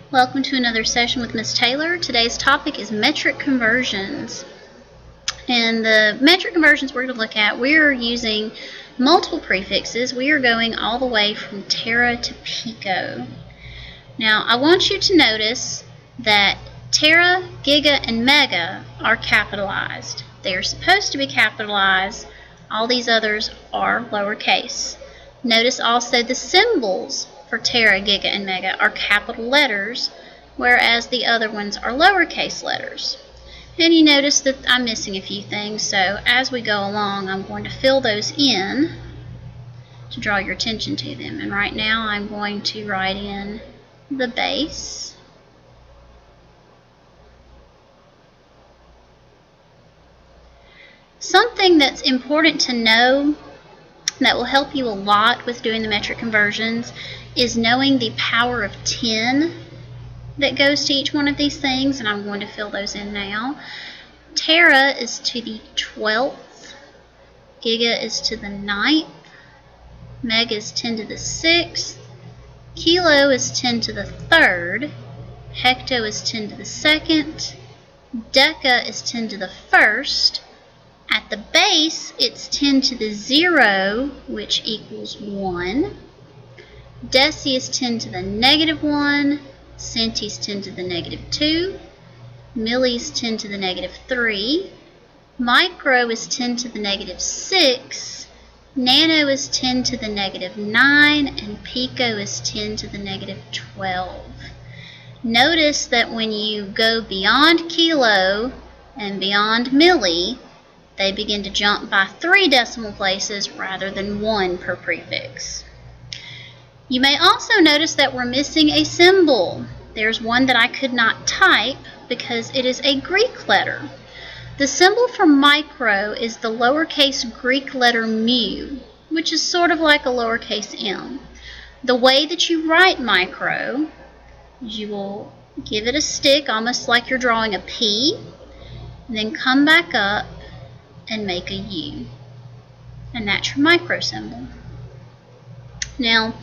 Welcome to another session with Ms. Taylor. Today's topic is metric conversions. And the metric conversions we're going to look at, we're using multiple prefixes. We are going all the way from tera to pico. Now, I want you to notice that tera, giga, and mega are capitalized. They are supposed to be capitalized. All these others are lowercase. Notice also the symbols for tera, giga, and mega are capital letters, whereas the other ones are lowercase letters. And you notice that I'm missing a few things, so as we go along, I'm going to fill those in to draw your attention to them. And right now, I'm going to write in the base. Something that's important to know that will help you a lot with doing the metric conversions is knowing the power of 10 that goes to each one of these things, and I'm going to fill those in now. Tera is to the 12th, giga is to the 9th, mega is 10 to the 6th, kilo is 10 to the 3rd, hecto is 10 to the 2nd, deca is 10 to the 1st. At the base, it's 10 to the 0, which equals 1. Deci is 10 to the -1. Centi is 10 to the -2. Milli is 10 to the -3. Micro is 10 to the -6. Nano is 10 to the -9. And pico is 10 to the -12. Notice that when you go beyond kilo and beyond milli, they begin to jump by 3 decimal places rather than 1 per prefix. You may also notice that we're missing a symbol. There's one that I could not type because it is a Greek letter. The symbol for micro is the lowercase Greek letter mu, which is sort of like a lowercase m. The way that you write micro is you will give it a stick, almost like you're drawing a P, and then come back up and make a U. And that's your micro symbol. Now,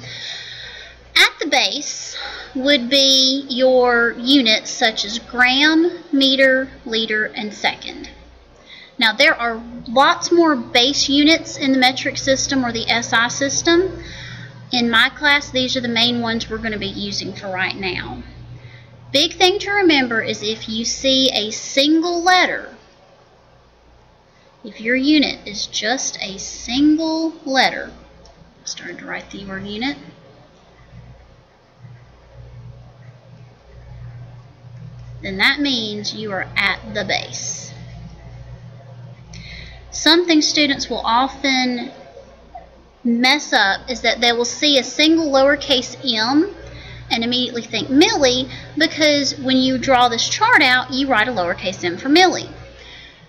at the base would be your units such as gram, meter, liter, and second. Now, there are lots more base units in the metric system or the SI system. In my class, these are the main ones we're going to be using for right now. Big thing to remember is if you see a single letter, if your unit is just a single letter, I started to write the word unit, then that means you are at the base. Something students will often mess up is that they will see a single lowercase m and immediately think milli, because when you draw this chart out, you write a lowercase m for milli.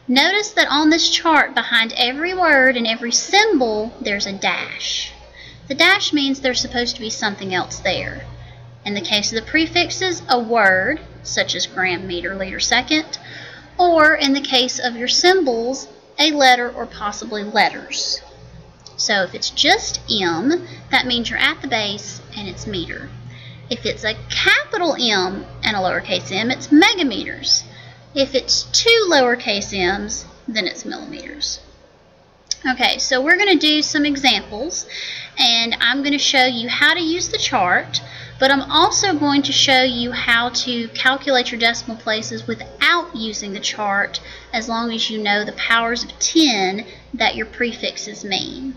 Notice that on this chart, behind every word and every symbol, there's a dash. The dash means there's supposed to be something else there. In the case of the prefixes, a word, such as gram, meter, liter, second, or in the case of your symbols, a letter or possibly letters. So if it's just M, that means you're at the base and it's meter. If it's a capital M and a lowercase m, it's megameters. If it's 2 lowercase m's, then it's millimeters. Okay, so we're going to do some examples, and I'm going to show you how to use the chart, but I'm also going to show you how to calculate your decimal places without using the chart, as long as you know the powers of 10 that your prefixes mean.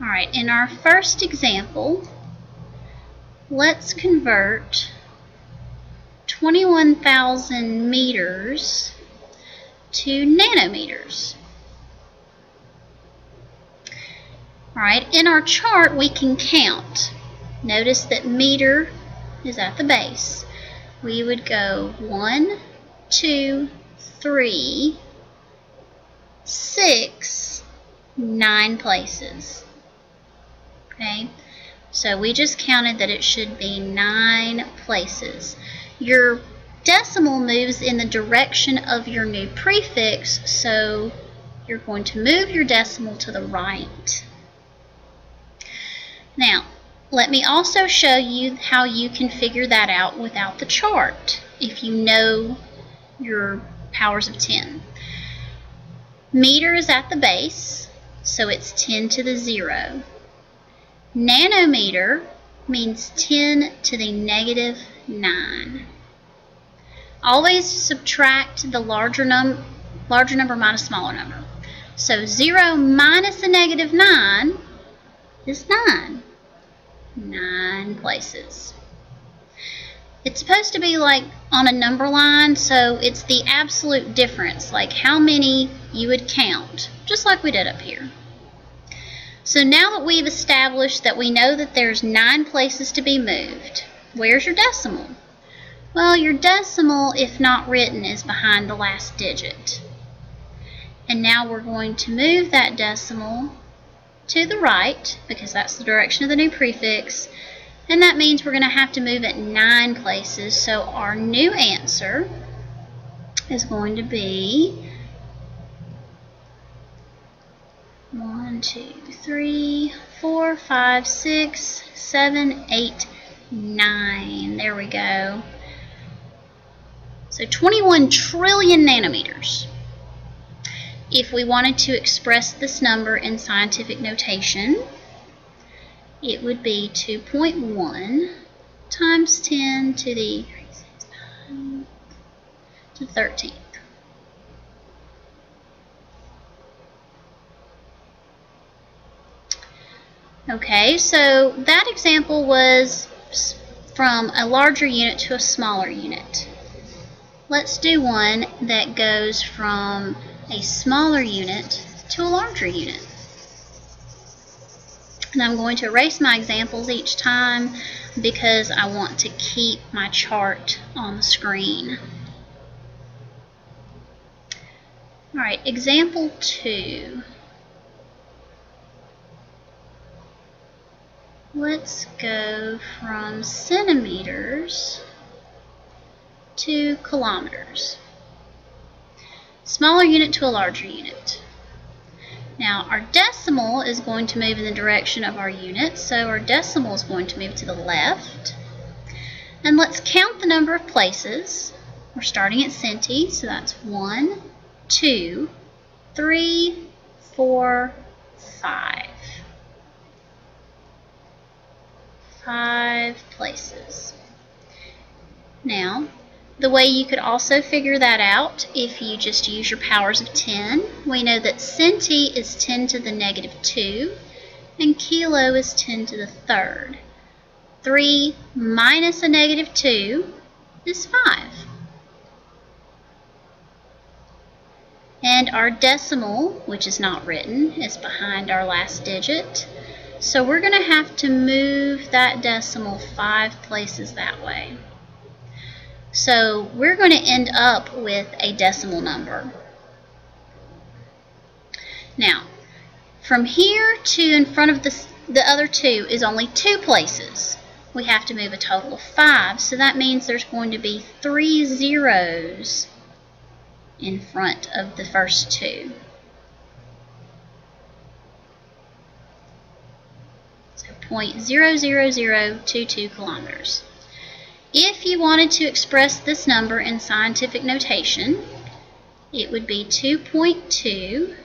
Alright, in our first example, let's convert 21,000 meters to nanometers. Alright, in our chart we can count. Notice that meter is at the base. We would go 1, 2, 3, 6, 9 places. Okay, so we just counted that it should be 9 places. Your decimal moves in the direction of your new prefix, so you're going to move your decimal to the right. Now, let me also show you how you can figure that out without the chart if you know your powers of 10. Meter is at the base, so it's 10 to the 0. Nanometer means 10 to the negative 9. Always subtract the larger number minus smaller number. So 0 minus a negative 9 is 9. 9 places. It's supposed to be like on a number line, so it's the absolute difference, like how many you would count, just like we did up here. So now that we've established that we know that there's 9 places to be moved, where's your decimal? Well, your decimal, if not written, is behind the last digit. And now we're going to move that decimal to the right, because that's the direction of the new prefix, and that means we're going to have to move it 9 places. So our new answer is going to be 1, 2, 3, 4, 5, 6, 7, 8, 9. There we go. So 21 trillion nanometers. If we wanted to express this number in scientific notation, it would be 2.1 times 10 to the 13th. Okay, so that example was from a larger unit to a smaller unit. Let's do one that goes from a smaller unit to a larger unit. And I'm going to erase my examples each time because I want to keep my chart on the screen. Alright, example 2. Let's go from centimeters to kilometers. Smaller unit to a larger unit. Now our decimal is going to move in the direction of our unit, so our decimal is going to move to the left. And let's count the number of places. We're starting at centi, so that's 1, 2, 3, 4, 5. 5 places. Now, the way you could also figure that out, if you just use your powers of 10, we know that centi is 10 to the negative 2, and kilo is 10 to the 3rd. 3 minus a negative 2 is 5. And our decimal, which is not written, is behind our last digit. So we're going to have to move that decimal 5 places that way. So we're going to end up with a decimal number. Now, from here to in front of the other 2 is only 2 places. We have to move a total of 5, so that means there's going to be 3 zeros in front of the first 2. So 0.00022 kilometers. If you wanted to express this number in scientific notation, it would be 2.2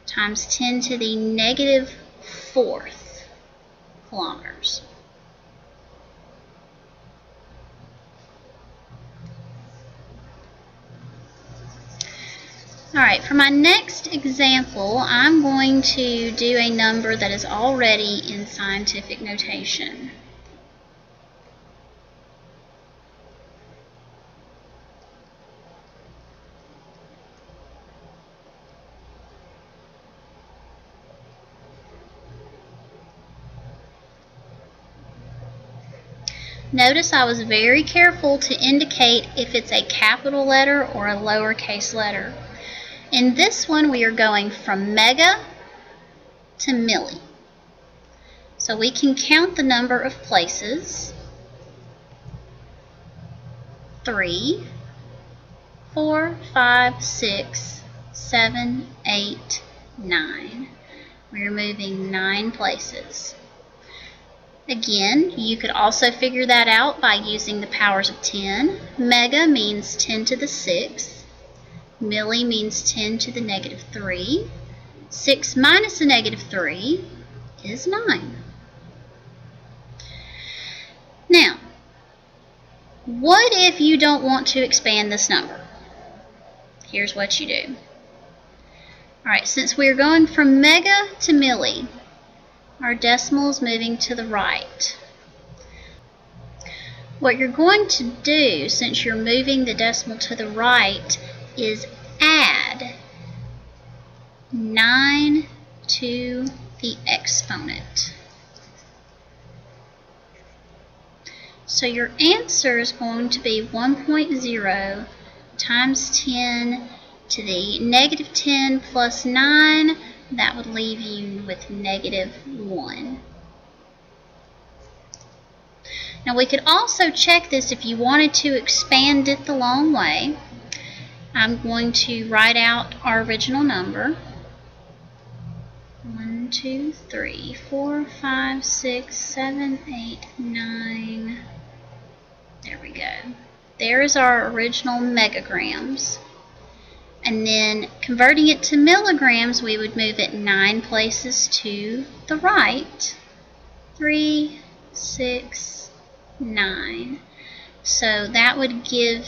times 10 to the negative 4th kilometers. Alright, for my next example, I'm going to do a number that is already in scientific notation. Notice I was very careful to indicate if it's a capital letter or a lowercase letter. In this one, we are going from mega to milli. So we can count the number of places. 3, 4, 5, 6, 7, 8, 9. We're moving 9 places. Again, you could also figure that out by using the powers of 10. Mega means 10 to the 6th. Milli means 10 to the negative 3. 6 minus a negative 3 is 9. Now, what if you don't want to expand this number? Here's what you do. Alright, since we're going from mega to milli, our decimal is moving to the right. What you're going to do, since you're moving the decimal to the right, is add 9 to the exponent. So your answer is going to be 1.0 times 10 to the negative 10 plus 9. That would leave you with negative 1. Now we could also check this if you wanted to expand it the long way. I'm going to write out our original number. 1, 2, 3, 4, 5, 6, 7, 8, 9. There we go. There is our original megagrams. And then converting it to milligrams, we would move it 9 places to the right. 3, 6, 9. So that would give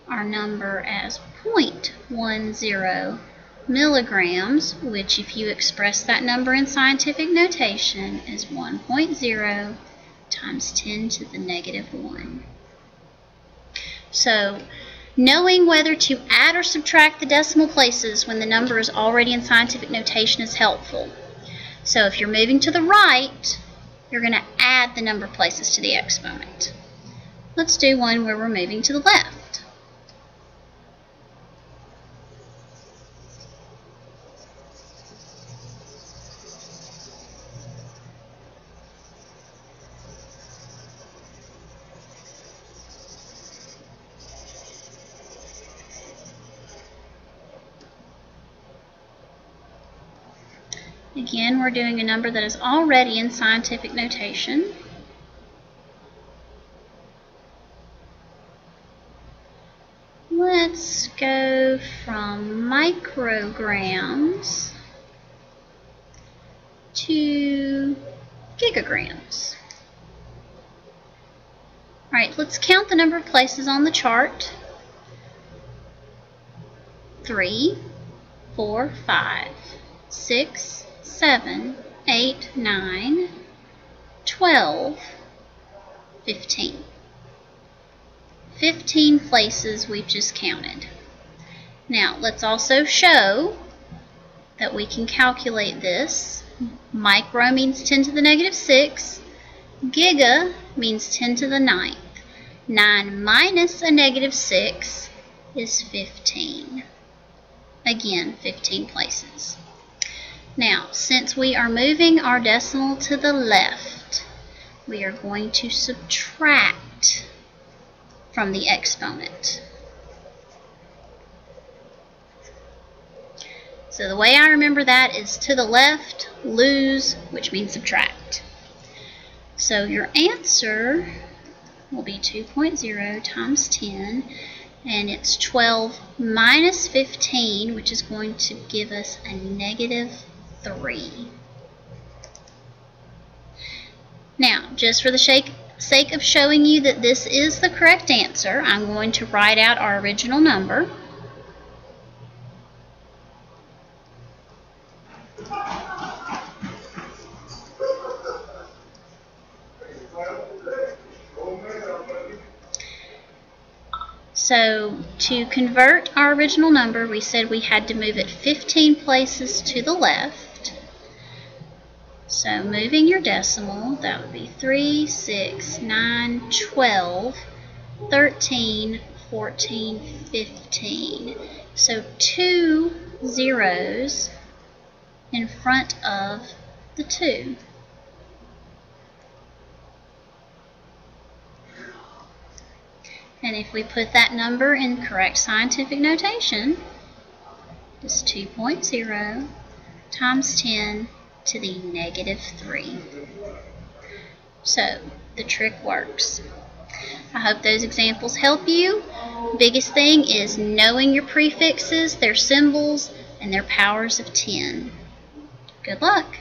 our number as 0.10 milligrams, which if you express that number in scientific notation is 1.0 times 10 to the negative 1. So, knowing whether to add or subtract the decimal places when the number is already in scientific notation is helpful. So if you're moving to the right, you're going to add the number of places to the exponent. Let's do one where we're moving to the left. Again, we're doing a number that is already in scientific notation. Let's go from micrograms to gigagrams. Alright, let's count the number of places on the chart. 3, 4, 5, 6, 7, 8, 9, 12, 15. 15 places we've just counted. Now, let's also show that we can calculate this. Micro means 10 to the negative 6. Giga means 10 to the 9th. 9 minus a negative 6 is 15. Again, 15 places. Now, since we are moving our decimal to the left, we are going to subtract from the exponent. So the way I remember that is to the left, lose, which means subtract. So your answer will be 2.0 times 10, and it's 12 minus 15, which is going to give us a negative 3. Now, just for the sake of showing you that this is the correct answer, I'm going to write out our original number. So, to convert our original number, we said we had to move it 15 places to the left. So moving your decimal, that would be 3, 6, 9, 12, 13, 14, 15. So 2 zeros in front of the 2. And if we put that number in correct scientific notation, it's 2.0 times 10 to the negative 3. So the trick works. I hope those examples help you. Biggest thing is knowing your prefixes, their symbols, and their powers of 10. Good luck!